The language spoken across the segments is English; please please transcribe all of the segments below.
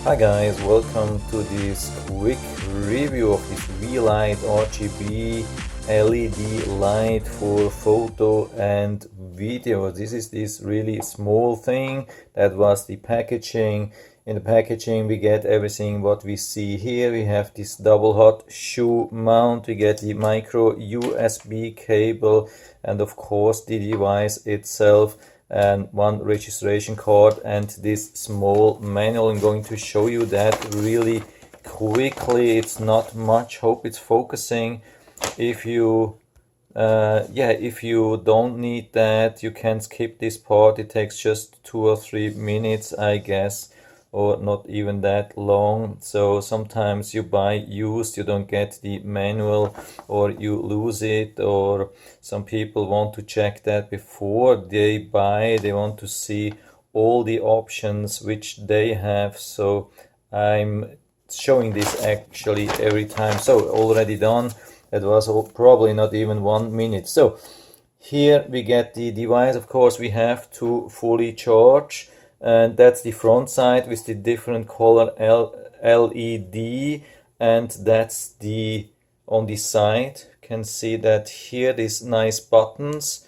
Hi guys, welcome to this quick review of this Weeylite RGB LED light for photo and video. This is this really small thing that was the packaging. In the packaging we get everything what we see here. We have this double hot shoe mount, we get the micro USB cable, and of course the device itself, and one registration card and this small manual. I'm going to show you that really quickly. It's not much. Hope it's focusing. If you if you don't need that, you can skip this part. It takes just 2 or 3 minutes, I guess, or not even that long. So sometimes you buy used, you don't get the manual, or you lose it, or some people want to check that before they buy. They want to see all the options which they have. So I'm showing this actually every time. So already done. That was probably not even 1 minute. So here we get the device. Of course we have to fully charge, and that's the front side with the different color LED, and that's the on the side. You can see that here these nice buttons.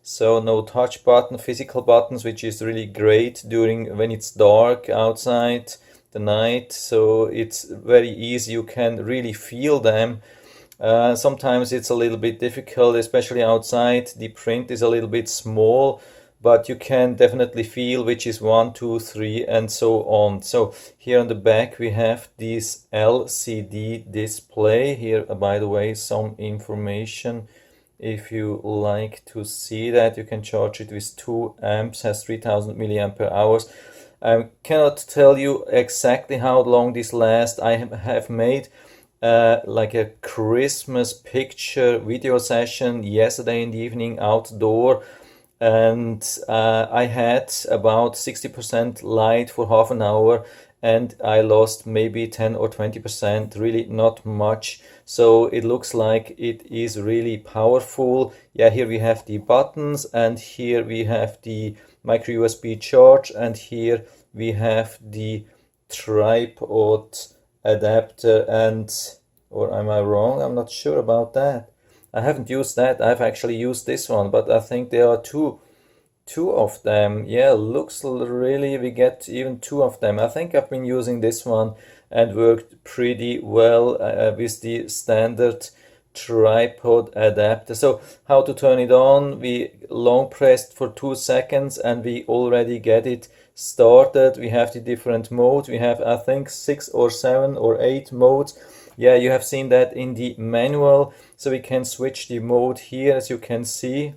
So no touch button, physical buttons, which is really great during when it's dark outside the night. So it's very easy, you can really feel them. Sometimes it's a little bit difficult, especially outside. The print is a little bit small, but you can definitely feel which is 1, 2, 3 and so on. So here on the back we have this LCD display. Here, by the way, some information. If you like to see that, you can charge it with 2 amps, has 3000 milliampere hours. I cannot tell you exactly how long this lasts. I have made like a Christmas picture video session yesterday in the evening outdoor, and I had about 60% light for half an hour, and I lost maybe 10 or 20%, really not much. So it looks like it is really powerful. Yeah, here we have the buttons, and here we have the micro USB charge, and here we have the tripod adapter. And, or am I wrong? I'm not sure about that. I haven't used that. I've actually used this one, but I think there are two of them. Yeah, looks really, we get even 2 of them. I think I've been using this one and worked pretty well with the standard tripod adapter. So how to turn it on? We long pressed for 2 seconds and we already get it started. We have the different modes. We have, I think, 6 or 7 or 8 modes. Yeah, you have seen that in the manual. So we can switch the mode here, as you can see.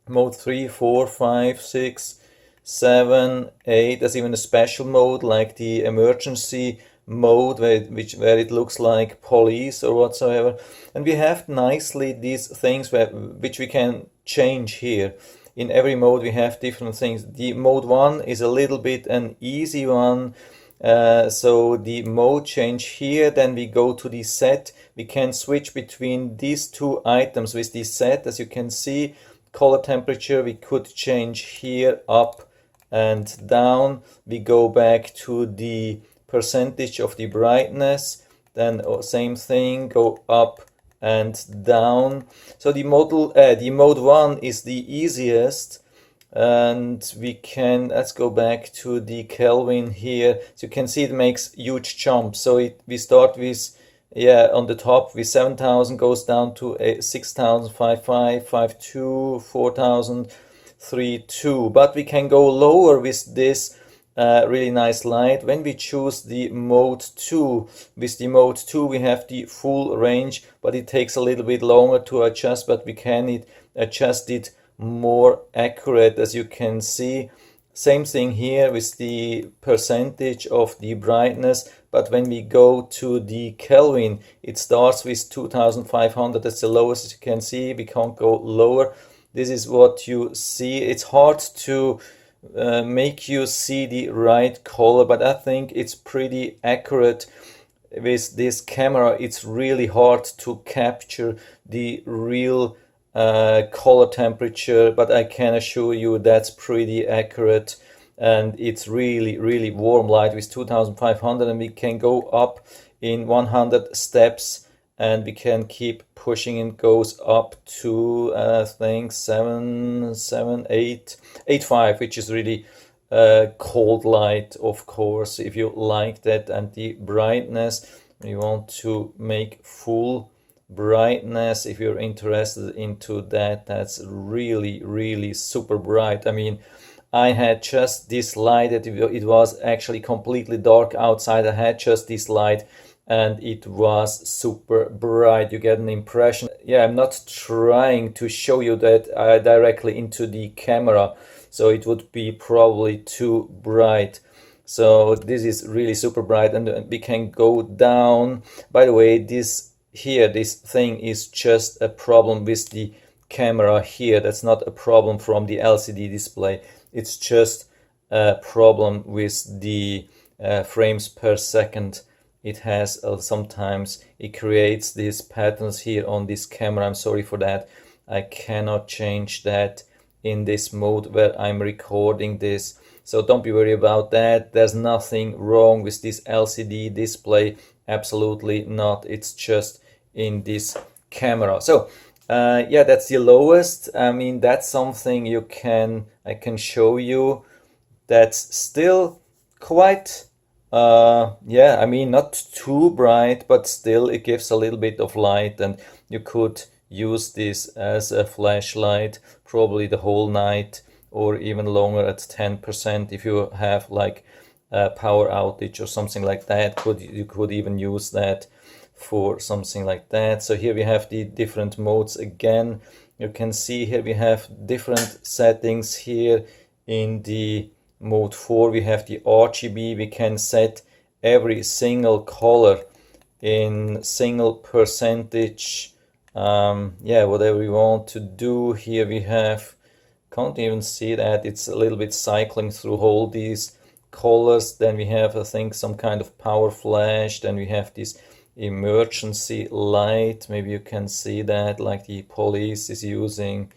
Mode 3, 4, 5, 6, 7, 8. There's even a special mode like the emergency mode where it looks like police or whatsoever. And we have nicely these things which we can change here. In every mode we have different things. The mode 1 is a little bit an easy one. So the mode change here, then we go to the set. We can switch between these 2 items with the set. As you can see, color temperature we could change here up and down. We go back to the percentage of the brightness, then same thing, go up and down. So the mode 1 is the easiest, and we can, let's go back to the Kelvin here. So you can see it makes huge jumps. So we start with, yeah, on the top with 7000, goes down to 6000, 55, 52, 4000, 32. But we can go lower with this really nice light when we choose the mode 2. With the mode 2 we have the full range, but it takes a little bit longer to adjust, but we can adjust it more accurate, as you can see. Same thing here with the percentage of the brightness, but when we go to the Kelvin, it starts with 2500. That's the lowest, as you can see. We can't go lower. This is what you see. It's hard to make you see the right color, but I think it's pretty accurate. With this camera, it's really hard to capture the real color temperature, but I can assure you that's pretty accurate. and it's really warm light with 2500, and we can go up in 100 steps, and we can keep pushing. It goes up to I think 7.885, which is really cold light, of course, if you like that. And the brightness, you want to make full brightness, if you're interested into that, that's really super bright. I mean, I had just this light, it was actually completely dark outside. I had just this light and it was super bright. You get an impression. Yeah, I'm not trying to show you that directly into the camera, so it would be probably too bright. So this is really super bright, and we can go down. By the way, this thing is just a problem with the camera here. That's not a problem from the LCD display. It's just a problem with the frames per second. It has sometimes it creates these patterns here on this camera. I'm sorry for that. I cannot change that in this mode where I'm recording this, so don't be worried about that. There's nothing wrong with this LCD display, absolutely not. It's just in this camera. So yeah, that's the lowest. I mean, that's something I can show you. That's still quite yeah, I mean, not too bright, but still it gives a little bit of light, and you could use this as a flashlight probably the whole night, or even longer at 10% if you have like a power outage or something like that. You could even use that for something like that. So here we have the different modes again. You can see here we have different settings. Here in the mode 4 we have the RGB. We can set every single color in single percentage. Yeah, whatever we want to do. Here we have, can't even see that, it's a little bit cycling through all these colors. Then we have, I think, some kind of power flash. Then we have this emergency light, maybe you can see that, like the police is using.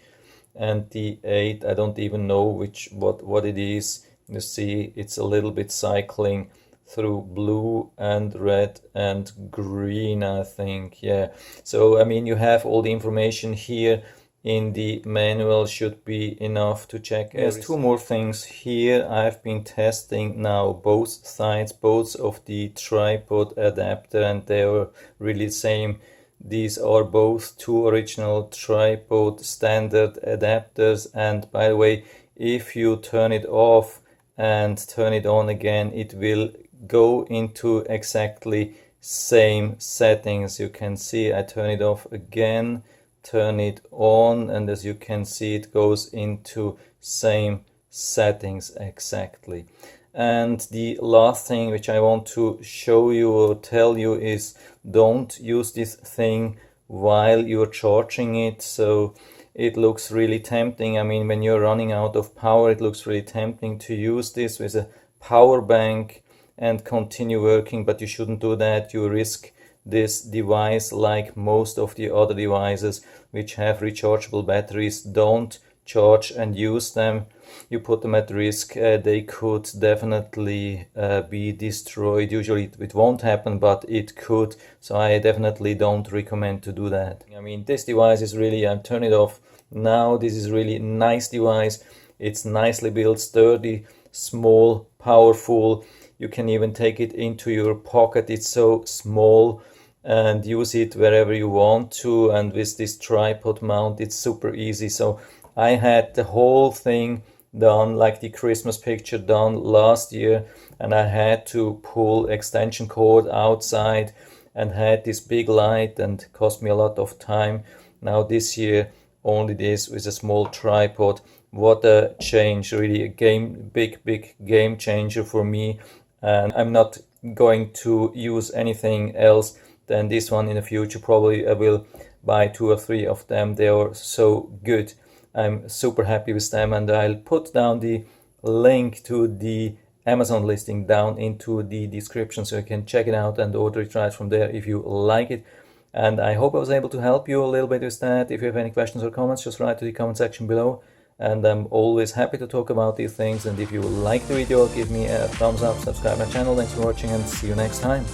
And the 8, I don't even know what it is. You see it's a little bit cycling through blue and red and green, I think. Yeah, so I mean, you have all the information here in the manual, should be enough to check. There's two more things here. I've been testing now both sides, both of the tripod adapter, and they are really the same. These are both two original tripod standard adapters, and by the way, if you turn it off and turn it on again, it will go into exactly same settings. You can see I turn it off again, turn it on, and as you can see it goes into same settings exactly. And the last thing which I want to show you or tell you is, don't use this thing while you're charging it. So it looks really tempting. I mean, when you're running out of power, it looks really tempting to use this with a power bank and continue working, but you shouldn't do that. You risk this device, like most of the other devices which have rechargeable batteries. Don't charge and use them. You put them at risk. They could definitely be destroyed. Usually it won't happen, but it could. So I definitely don't recommend to do that. I mean, this device is really, I'm turning it off now. This is really a nice device. It's nicely built, sturdy, small, powerful. You can even take it into your pocket. It's so small, and use it wherever you want to. And with this tripod mount, it's super easy. So I had the whole thing done, like the Christmas picture, done last year, and I had to pull extension cord outside and had this big light, and cost me a lot of time. Now this year only this with a small tripod. What a change, really a big game changer for me. And I'm not going to use anything else than this one in the future. Probably I will buy 2 or 3 of them. They are so good. I'm super happy with them, and I'll put down the link to the Amazon listing down into the description, so you can check it out and order it right from there if you like it. And I hope I was able to help you a little bit with that. If you have any questions or comments, just write to the comment section below, and I'm always happy to talk about these things. And if you like the video, give me a thumbs up, subscribe my channel. Thanks for watching, and see you next time.